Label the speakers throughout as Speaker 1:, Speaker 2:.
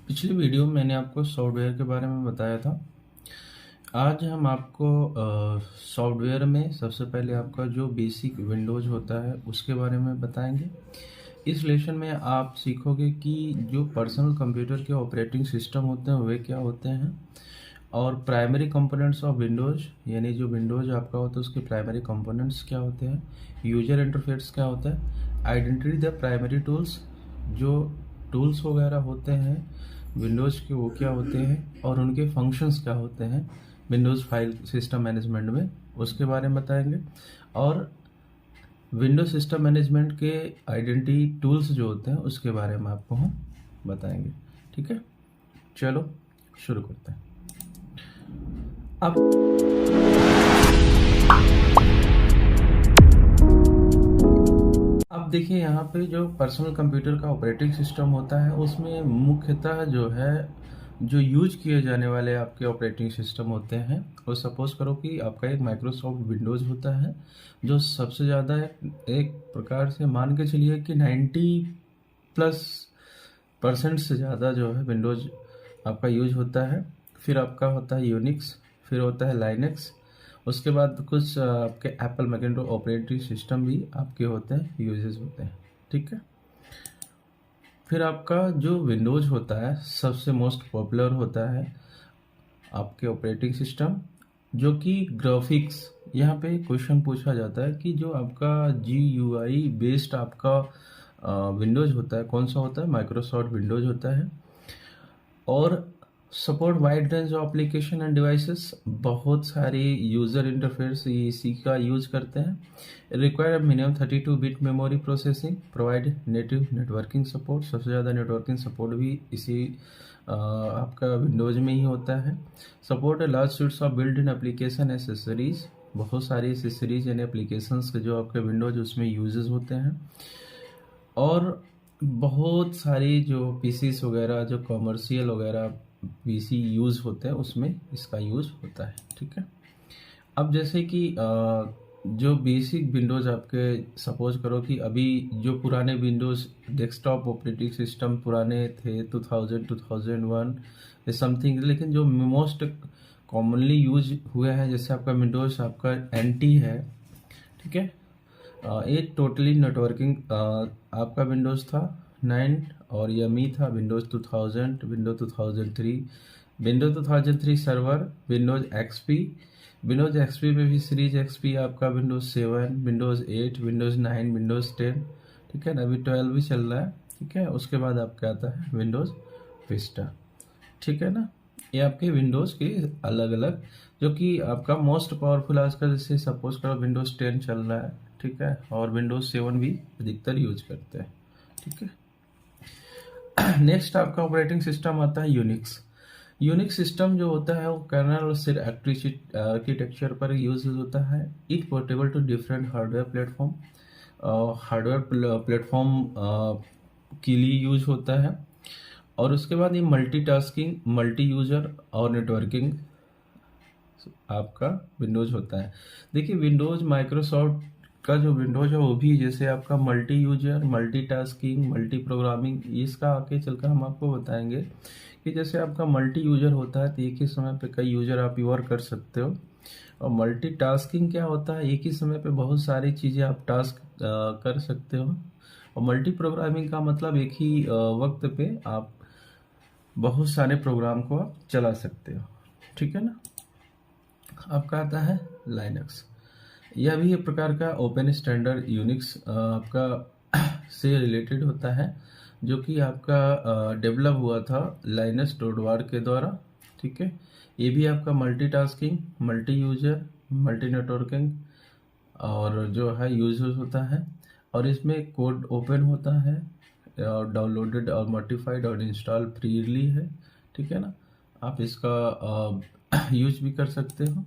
Speaker 1: पिछली वीडियो में मैंने आपको सॉफ्टवेयर के बारे में बताया था। आज हम आपको सॉफ्टवेयर में सबसे पहले आपका जो बेसिक विंडोज़ होता है उसके बारे में बताएंगे। इस लेसन में आप सीखोगे कि जो पर्सनल कंप्यूटर के ऑपरेटिंग सिस्टम होते हैं वे क्या होते हैं, और प्राइमरी कंपोनेंट्स ऑफ विंडोज़ यानी जो विंडोज़ आपका होता है उसके प्राइमरी कंपोनेंट्स क्या होते हैं, यूजर इंटरफेस क्या होता है, आइडेंटिटी द प्राइमरी टूल्स, जो टूल्स वगैरह होते हैं विंडोज़ के वो क्या होते हैं और उनके फंक्शंस क्या होते हैं विंडोज़ फाइल सिस्टम मैनेजमेंट में, उसके बारे में बताएंगे। और विंडोज सिस्टम मैनेजमेंट के आइडेंटिटी टूल्स जो होते हैं उसके बारे में आपको हम बताएंगे। ठीक है, चलो शुरू करते हैं। अब देखिए, यहाँ पे जो पर्सनल कंप्यूटर का ऑपरेटिंग सिस्टम होता है उसमें मुख्यतः जो है जो यूज किए जाने वाले आपके ऑपरेटिंग सिस्टम होते हैं, और सपोज करो कि आपका एक माइक्रोसॉफ्ट विंडोज़ होता है जो सबसे ज़्यादा एक प्रकार से मान के चलिए कि 90+% से ज़्यादा जो है विंडोज़ आपका यूज होता है। फिर आपका होता है यूनिक्स, फिर होता है लाइनक्स, उसके बाद कुछ आपके एप्पल मैकिन्टोश ऑपरेटिंग सिस्टम भी आपके होते हैं, यूजेस होते हैं। ठीक है, फिर आपका जो विंडोज होता है सबसे मोस्ट पॉपुलर होता है आपके ऑपरेटिंग सिस्टम, जो कि ग्राफिक्स, यहाँ पे क्वेश्चन पूछा जाता है कि जो आपका GUI बेस्ड आपका विंडोज होता है कौन सा होता है, माइक्रोसॉफ्ट विंडोज होता है। और support wide range of application end devices, बहुत सारी यूज़र इंटरफेस इसी का यूज करते हैं। Require minimum 32 bit memory processing, provide native networking support, सबसे ज़्यादा नेटवर्किंग सपोर्ट भी इसी आपका विंडोज़ में ही होता है। Support large sweets of built in application accessories, बहुत सारी एसेसरीज यानी एप्लीकेशंस के जो आपके विंडोज उसमें यूजेस होते हैं। और बहुत सारी जो पीसीस वगैरह जो कॉमर्शियल वगैरह पीसी यूज़ होते हैं उसमें इसका यूज़ होता है। ठीक है, अब जैसे कि जो बेसिक विंडोज़ आपके सपोज करो कि अभी जो पुराने विंडोज़ डेस्कटॉप ऑपरेटिंग सिस्टम पुराने थे 2000 2001 या समथिंग, लेकिन जो मोस्ट कॉमनली यूज हुए हैं जैसे आपका विंडोज़ आपका NT है। ठीक है, ये टोटली नेटवर्किंग आपका विंडोज़ था 9, और यमी था Windows 2000, Windows 2003, Windows 2003 server, Windows XP, Windows XP में भी सीरीज XP आपका, विंडोज़ 7, विंडोज़ 8, विंडोज़ 9, विंडोज़ 10। ठीक है ना, अभी 12 भी चल रहा है। ठीक है, उसके बाद आपका आता है विंडोज़ विस्टा। ठीक है ना, ये आपके विंडोज़ के अलग अलग, जो कि आपका मोस्ट पावरफुल आजकल जैसे सपोज करो विंडोज़ 10 चल रहा है। ठीक है, और विंडोज़ 7 भी अधिकतर यूज करते हैं। ठीक है, नेक्स्ट आपका ऑपरेटिंग सिस्टम आता है यूनिक्स। यूनिक्स सिस्टम जो होता है वो कर्नल और सिर आर्किटेक्चर पर यूज होता है। It portable to different hardware platform, hardware platform के लिए यूज होता है। और उसके बाद ये मल्टीटास्किंग, मल्टी यूजर और नेटवर्किंग आपका विंडोज होता है। देखिए, विंडोज माइक्रोसॉफ्ट का जो विंडोज है वो भी जैसे आपका multi user, multitasking, multi programming, इसका आगे चलकर हम आपको बताएंगे कि जैसे आपका मल्टी यूजर होता है तो एक ही समय पे कई यूजर आप यूर कर सकते हो। और मल्टीटास्किंग क्या होता है, एक ही समय पे बहुत सारी चीज़ें आप टास्क कर सकते हो। और मल्टी प्रोग्रामिंग का मतलब एक ही वक्त पे आप बहुत सारे प्रोग्राम को आप चला सकते हो। ठीक है ना, आपका आता है लाइनक्स। यह भी एक प्रकार का ओपन स्टैंडर्ड यूनिक्स आपका से रिलेटेड होता है, जो कि आपका डेवलप हुआ था लाइनस टोरवाल्ड के द्वारा। ठीक है, ये भी आपका multitasking, multi user, multi networking और जो है यूजर्स होता है। और इसमें कोड ओपन होता है और डाउनलोडेड और मॉडिफाइड और इंस्टॉल फ्रीली है। ठीक है ना, आप इसका यूज भी कर सकते हो।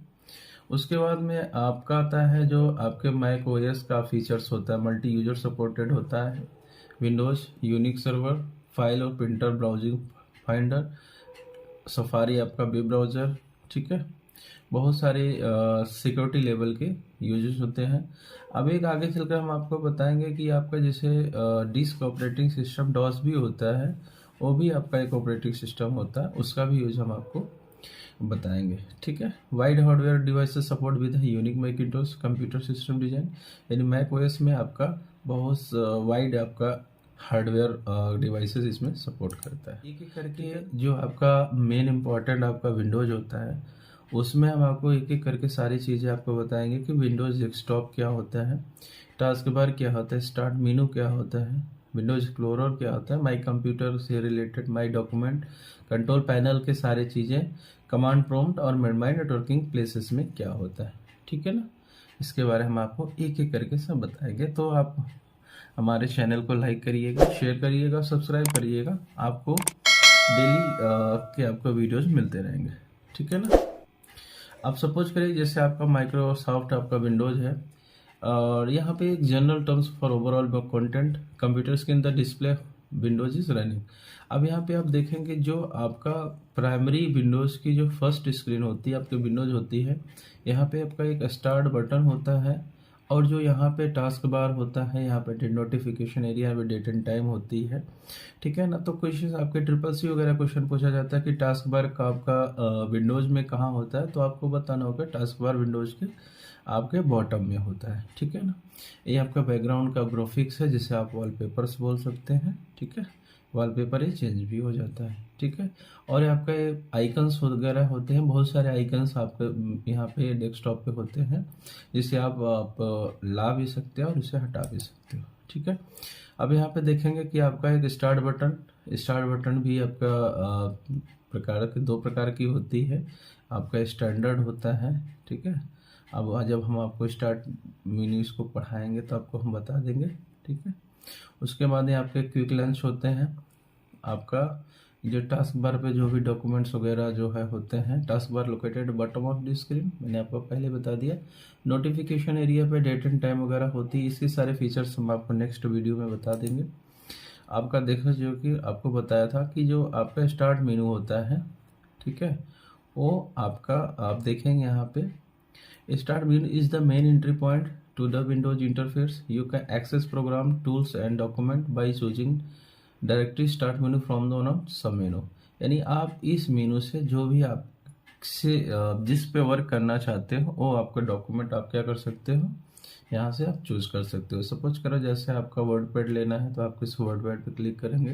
Speaker 1: उसके बाद में आपका आता है जो आपके मैक OS का फीचर्स होता है, मल्टी यूजर सपोर्टेड होता है। विंडोज यूनिक सर्वर, फाइल और प्रिंटर ब्राउजिंग फाइंडर, सफारी आपका वेब ब्राउज़र। ठीक है, बहुत सारे सिक्योरिटी लेवल के यूजेस होते हैं। अब एक आगे चलकर हम आपको बताएंगे कि आपका जैसे डिस्क ऑपरेटिंग सिस्टम डॉस भी होता है, वो भी आपका एक ऑपरेटिंग सिस्टम होता है, उसका भी यूज हम आपको बताएंगे। ठीक है, wide hardware devices support with unique Macintosh computer system design, यानी मैक ओएस में आपका बहुत वाइड आपका हार्डवेयर डिवाइसेस इसमें सपोर्ट करता है। एक एक करके जो आपका मेन इम्पॉर्टेंट आपका विंडोज होता है, उसमें हम आपको एक एक करके सारी चीज़ें आपको बताएंगे कि विंडोज डेस्कटॉप क्या होता है, टास्क बार क्या होता है, स्टार्ट मेनू क्या होता है, विंडोज एक्सप्लोरर क्या होता है, माई कंप्यूटर से रिलेटेड माई डॉक्यूमेंट, कंट्रोल पैनल के सारे चीज़ें, कमांड प्रॉम्प्ट और मेडमाई नेटवर्किंग प्लेसेस में क्या होता है। ठीक है ना, इसके बारे में हम आपको एक एक करके सब बताएंगे। तो आप हमारे चैनल को लाइक करिएगा, शेयर करिएगा, सब्सक्राइब करिएगा, आपको डेली के आपको वीडियोज मिलते रहेंगे। ठीक है ना, आप सपोज करिए जैसे आपका माइक्रोसॉफ्ट आपका विंडोज है और यहाँ पे एक general terms for overall content computer screen the display Windows is running. अब यहाँ पे आप देखेंगे जो आपका प्राइमरी विंडोज की जो फर्स्ट स्क्रीन होती है आपकी विंडोज होती है, यहाँ पे आपका एक स्टार्ट बटन होता है और जो यहाँ पे टास्क बार होता है, यहाँ पे नोटिफिकेशन एरिया में डेट एंड टाइम होती है। ठीक है ना, तो क्वेश्चन आपके ट्रिपल सी वगैरह क्वेश्चन पूछा जाता है कि टास्क बार का आपका विंडोज में कहाँ होता है, तो आपको बताना होगा टास्क बार विंडोज के आपके बॉटम में होता है। ठीक है ना, ये आपका बैकग्राउंड का ग्राफिक्स है जिसे आप वॉलपेपर्स बोल सकते हैं। ठीक है, वॉलपेपर ये चेंज भी हो जाता है। ठीक है, और आपका ये आइकन्स वगैरह होते हैं, बहुत सारे आइकन्स आपके यहाँ पे डेस्कटॉप पे होते हैं जिसे आप ला भी सकते हो और इसे हटा भी सकते हो। ठीक है, अब यहाँ पे देखेंगे कि आपका एक स्टार्ट बटन भी आपका प्रकार के दो प्रकार की होती है, आपका स्टैंडर्ड होता है। ठीक है, अब जब हम आपको स्टार्ट मेन्यूज को पढ़ाएंगे तो आपको हम बता देंगे। ठीक है, उसके बाद ये आपके क्विक लॉन्च होते हैं, आपका जो टास्क बार पे जो भी डॉक्यूमेंट्स वगैरह जो है होते हैं, task bar located bottom of the screen, मैंने आपको पहले बता दिया। नोटिफिकेशन एरिया पे डेट एंड टाइम वगैरह होती है, इसके सारे फीचर्स हम आपको नेक्स्ट वीडियो में बता देंगे। आपका देखो जो कि आपको बताया था कि जो आपका स्टार्ट मेनू होता है, ठीक है, वो आपका आप देखेंगे यहाँ पे Start menu is the main entry point to the Windows interface. You can access program, tools and document by choosing directly start menu from the one सब मेनू, यानी आप इस मेनू से जो भी आप से जिस पे वर्क करना चाहते हो वो आपका डॉक्यूमेंट आप क्या कर सकते हो, यहाँ से आप चूज कर सकते हो। सपोज करो जैसे आपका वर्ड पैड लेना है तो आप किस वर्ड पैड पे क्लिक करेंगे,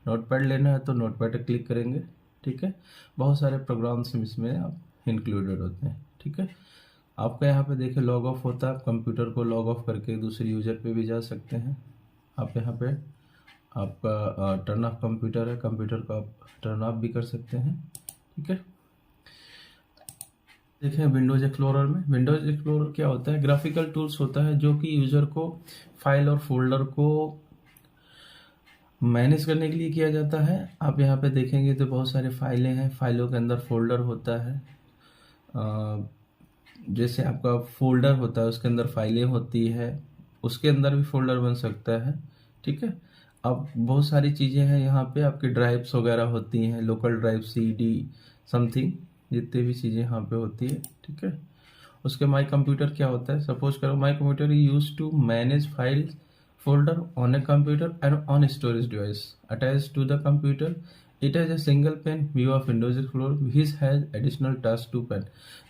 Speaker 1: नोट पैड लेना है तो नोट पैड पे क्लिक करेंगे। ठीक है, बहुत सारे प्रोग्राम्स इसमें आप इंक्लूडेड होते हैं। ठीक है, आपका यहाँ पे देखिए लॉग ऑफ होता है, आप कंप्यूटर को लॉग ऑफ करके दूसरे यूजर पे भी जा सकते हैं। आप यहाँ पे आपका टर्न ऑफ कंप्यूटर है, कंप्यूटर को आप टर्न ऑफ भी कर सकते हैं। ठीक है, देखें विंडोज एक्सप्लोरर में, विंडोज एक्सप्लोरर क्या होता है, ग्राफिकल टूल्स होता है जो कि यूजर को फाइल और फोल्डर को मैनेज करने के लिए किया जाता है। आप यहाँ पे देखेंगे तो बहुत सारे फाइलें हैं, फाइलों के अंदर फोल्डर होता है, जैसे आपका फोल्डर होता है उसके अंदर फाइलें होती है, उसके अंदर भी फोल्डर बन सकता है। ठीक है, अब बहुत सारी चीज़ें हैं यहाँ पे, आपकी ड्राइव्स वगैरह होती हैं, लोकल ड्राइव, सीडी, समथिंग जितने भी चीज़ें यहाँ पे होती है। ठीक है, उसके माई कंप्यूटर क्या होता है, सपोज करो my computer use to manage file folder on a computer and on storage device attach to the computer. It has a single pane view of Windows Explorer which has additional task to pane,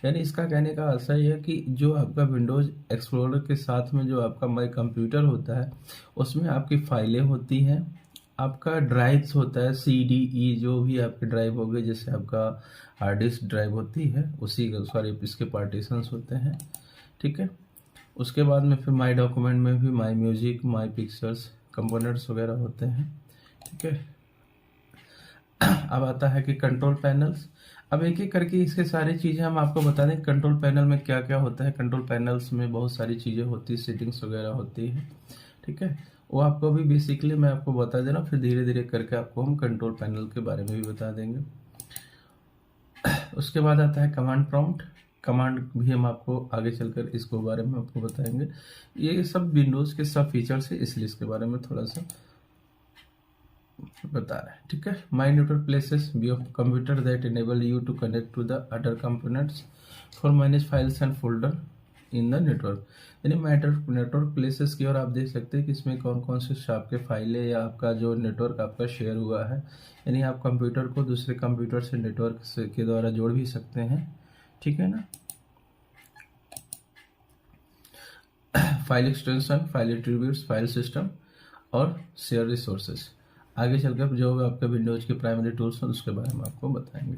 Speaker 1: यानी इसका कहने का ऐसा ही है कि जो आपका Windows explorer के साथ में जो आपका माई कंप्यूटर होता है उसमें आपकी फाइलें होती हैं, आपका ड्राइव्स होता है, सी डी ई जो भी आपके ड्राइव हो गए, जैसे आपका हार्ड डिस्क ड्राइव होती है उसी सॉरी इसके पार्टीशंस होते हैं। ठीक है, उसके बाद में फिर माई डॉक्यूमेंट में भी माई म्यूजिक, माई पिक्चर्स, कंपोनेंट्स वगैरह होते हैं। ठीक है, अब आता है कि कंट्रोल पैनल्स। अब एक एक करके इसके सारी चीज़ें हम आपको बता दें, कंट्रोल पैनल में क्या क्या होता है। कंट्रोल पैनल्स में बहुत सारी चीज़ें होती है, सेटिंग्स वगैरह होती है। ठीक है, वो आपको भी बेसिकली मैं आपको बता दे रहा हूँ, फिर धीरे धीरे करके आपको हम कंट्रोल पैनल के बारे में भी बता देंगे। उसके बाद आता है कमांड प्रॉम्प्ट, कमांड भी हम आपको आगे चलकर इसको बारे में आपको बताएंगे। ये सब विंडोज़ के सब फीचर्स है, इसलिए इसके बारे में थोड़ा सा बता रहा है। ठीक है, my network places view of computer that enable you to connect to the other components for manage files and folder in the network. यानी नेटवर्क प्लेसेस की ओर आप देख सकते हैं कि इसमें कौन कौन से आपके फाइलें या आपका जो नेटवर्क आपका शेयर हुआ है। यानी आप कंप्यूटर को दूसरे कंप्यूटर से नेटवर्क से के द्वारा जोड़ भी सकते हैं, ठीक है ना। File extension, file attributes, file system और शेयर रिसोर्सेज। आगे चलकर जो आपके विंडोज के प्राइमरी टूल्स हैं उसके बारे में आपको बताएंगे।